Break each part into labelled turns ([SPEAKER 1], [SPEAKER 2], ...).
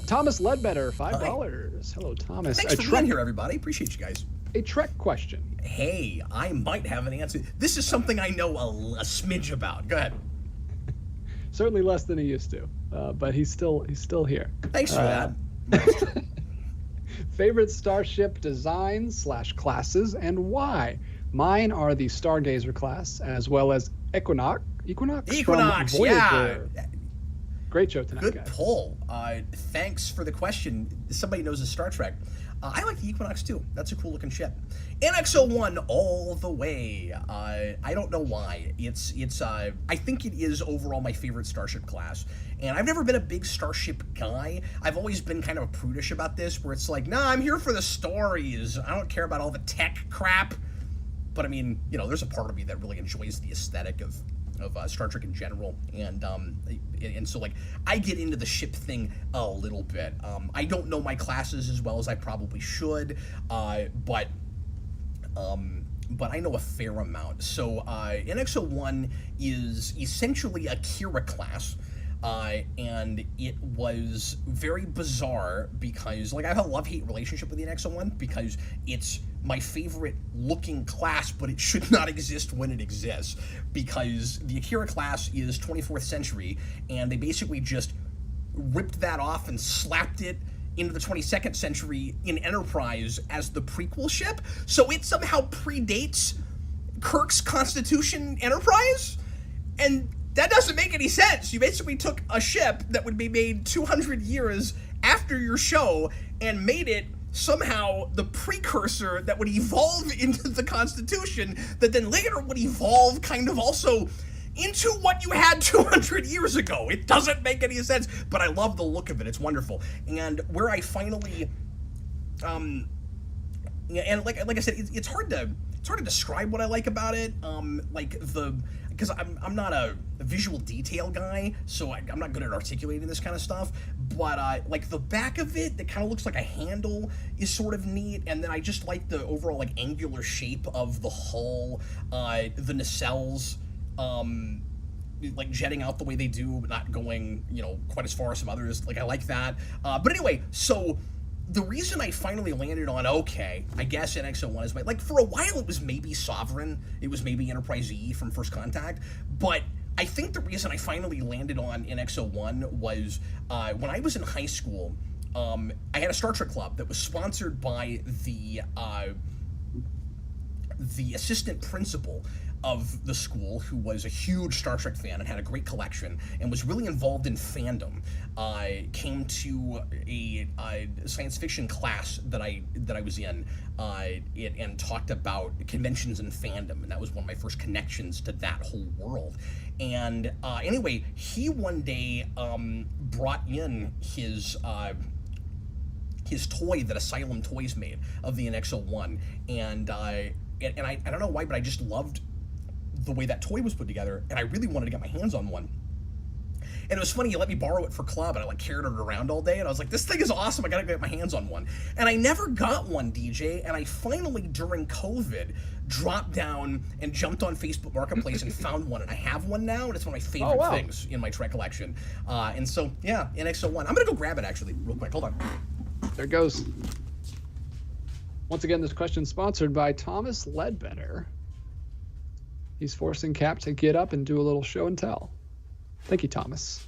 [SPEAKER 1] up? Thomas Ledbetter, $5. Hello, Thomas.
[SPEAKER 2] Thanks for being here, everybody. Appreciate you guys.
[SPEAKER 1] A Trek question.
[SPEAKER 2] Hey, I might have an answer. This is something I know a smidge about. Go ahead.
[SPEAKER 1] Certainly less than he used to, but he's still here.
[SPEAKER 2] Thanks for that.
[SPEAKER 1] Favorite Starship designs / classes and why? Mine are the Stargazer class as well as Equinox.
[SPEAKER 2] Equinox,
[SPEAKER 1] from
[SPEAKER 2] yeah.
[SPEAKER 1] Great show tonight,
[SPEAKER 2] Good
[SPEAKER 1] guys.
[SPEAKER 2] pull. Thanks for the question. Somebody knows the Star Trek. I like the Equinox too. That's a cool looking ship. NX-01 all the way. I don't know why. It's. I think it is overall my favorite Starship class. And I've never been a big Starship guy. I've always been kind of prudish about this, where it's like, nah, I'm here for the stories. I don't care about all the tech crap. But I mean, there's a part of me that really enjoys the aesthetic of Star Trek in general, and so like I get into the ship thing a little bit. I don't know my classes as well as I probably should, but I know a fair amount. So NX-01 is essentially a Kira class. And it was very bizarre because, like, I have a love-hate relationship with the NX-01 because it's my favorite looking class, but it should not exist when it exists, because the Akira class is 24th century, and they basically just ripped that off and slapped it into the 22nd century in Enterprise as the prequel ship, so it somehow predates Kirk's Constitution Enterprise, and that doesn't make any sense. You basically took a ship that would be made 200 years after your show and made it somehow the precursor that would evolve into the Constitution that then later would evolve kind of also into what you had 200 years ago. It doesn't make any sense, but I love the look of it. It's wonderful. And where I finally, and like I said, it's hard to describe what I like about it. Because I'm not a visual detail guy, so I'm not good at articulating this kind of stuff, but like the back of it that kind of looks like a handle is sort of neat, and then I just like the overall like angular shape of the hull, the nacelles, like jetting out the way they do, but not going, quite as far as some others. Like, I like that. But anyway, so the reason I finally landed on, okay, I guess NX-01 is like, for a while it was maybe Sovereign, it was maybe Enterprise E from First Contact, but I think the reason I finally landed on NX-01 was when I was in high school, I had a Star Trek club that was sponsored by the assistant principal of the school, who was a huge Star Trek fan and had a great collection and was really involved in fandom. Came to a science fiction class that I was in, and talked about conventions and fandom, and that was one of my first connections to that whole world. And anyway, he one day brought in his toy that Asylum Toys made of the NX-01, and I don't know why, but I just loved the way that toy was put together, and I really wanted to get my hands on one. And it was funny, he let me borrow it for club, and I carried it around all day, and I was like, this thing is awesome, I gotta get my hands on one. And I never got one, DJ, and I finally, during COVID, dropped down and jumped on Facebook Marketplace and found one, and I have one now, and it's one of my favorite things in my Trek collection. And so, yeah, NX-01. I'm gonna go grab it, actually, real quick. Hold on.
[SPEAKER 1] There it goes. Once again, this question is sponsored by Thomas Ledbetter. He's forcing Cap to get up and do a little show and tell. Thank you, Thomas.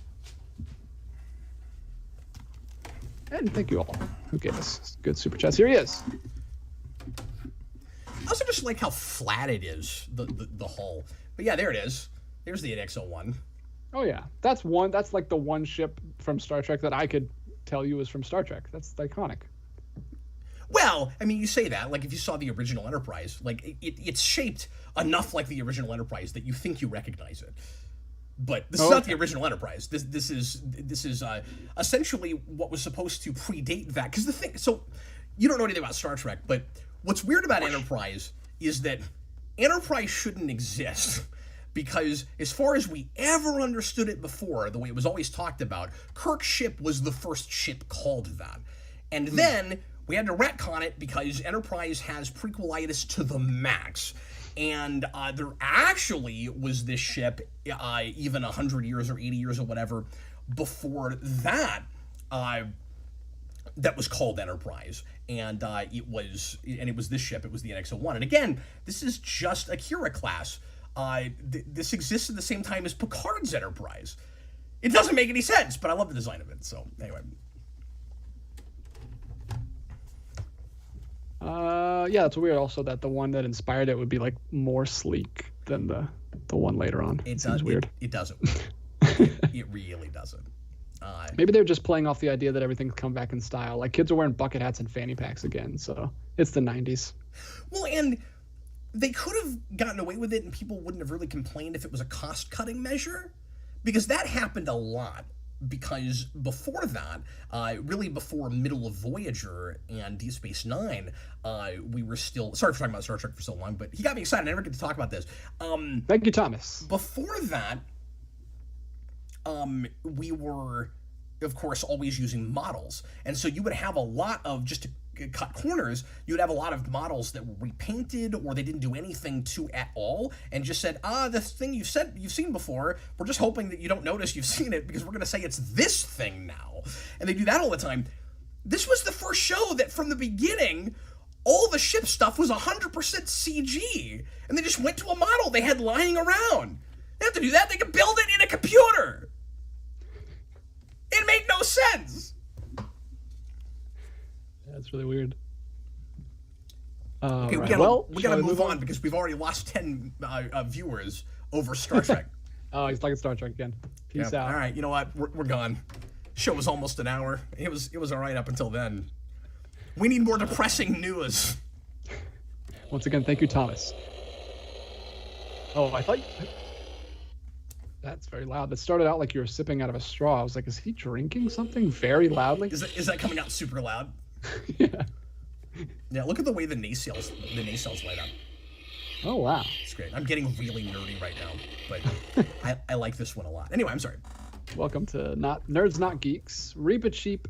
[SPEAKER 1] And thank you all who gave us good super chats. Here he is.
[SPEAKER 2] I also just like how flat it is, the hull. But yeah, there it is. There's the NX-01.
[SPEAKER 1] Oh yeah, that's like the one ship from Star Trek that I could tell you is from Star Trek. That's iconic.
[SPEAKER 2] Well, I mean, you say that, like, if you saw the original Enterprise, like, it's shaped enough like the original Enterprise that you think you recognize it. But this is not the original Enterprise. This is essentially what was supposed to predate that. Because the thing, so, you don't know anything about Star Trek, but what's weird about Enterprise is that Enterprise shouldn't exist. Because as far as we ever understood it before, the way it was always talked about, Kirk's ship was the first ship called that. And then we had to retcon it because Enterprise has prequelitis to the max. And there actually was this ship, even 100 years or 80 years or whatever, before that, that was called Enterprise, and it was this ship. It was the NX-01, and again, this is just a Kira class. This exists at the same time as Picard's Enterprise. It doesn't make any sense, but I love the design of it. So anyway.
[SPEAKER 1] Yeah, it's weird also that the one that inspired it would be like more sleek than the one later on. It seems weird.
[SPEAKER 2] It doesn't. It really doesn't.
[SPEAKER 1] Maybe they're just playing off the idea that everything's come back in style. Like kids are wearing bucket hats and fanny packs again, so it's the 90s.
[SPEAKER 2] Well, and they could have gotten away with it and people wouldn't have really complained if it was a cost-cutting measure, because that happened a lot. Because before that, really before middle of Voyager and Deep Space Nine, we were still... Sorry for talking about Star Trek for so long, but he got me excited. I never get to talk about this.
[SPEAKER 1] Thank you, Thomas.
[SPEAKER 2] Before that, we were, of course, always using models. And so you would have a lot of, just to cut corners, you would have a lot of models that were repainted or they didn't do anything to at all and just said, this thing you've seen before, we're just hoping that you don't notice you've seen it because we're going to say it's this thing now. And they do that all the time. This was the first show that from the beginning, all the ship stuff was 100% CG. And they just went to a model they had lying around. They have to do that. They could build it in a computer. It made no sense.
[SPEAKER 1] That's really weird.
[SPEAKER 2] Okay,
[SPEAKER 1] right.
[SPEAKER 2] we gotta move on because we've already lost 10 viewers over Star Trek.
[SPEAKER 1] Oh, he's like Star Trek again. Peace out.
[SPEAKER 2] All right, you know what? We're gone. Show was almost an hour. It was all right up until then. We need more depressing news.
[SPEAKER 1] Once again, thank you, Thomas. Oh, I thought that's very loud. That started out like you were sipping out of a straw. I was like, is he drinking something very loudly?
[SPEAKER 2] Is that coming out super loud?
[SPEAKER 1] Yeah.
[SPEAKER 2] Yeah, look at the way the nacelles light up.
[SPEAKER 1] Oh, wow.
[SPEAKER 2] It's great. I'm getting really nerdy right now, but I like this one a lot. Anyway, I'm sorry.
[SPEAKER 1] Welcome to Nerds Not Geeks. Reap a Cheap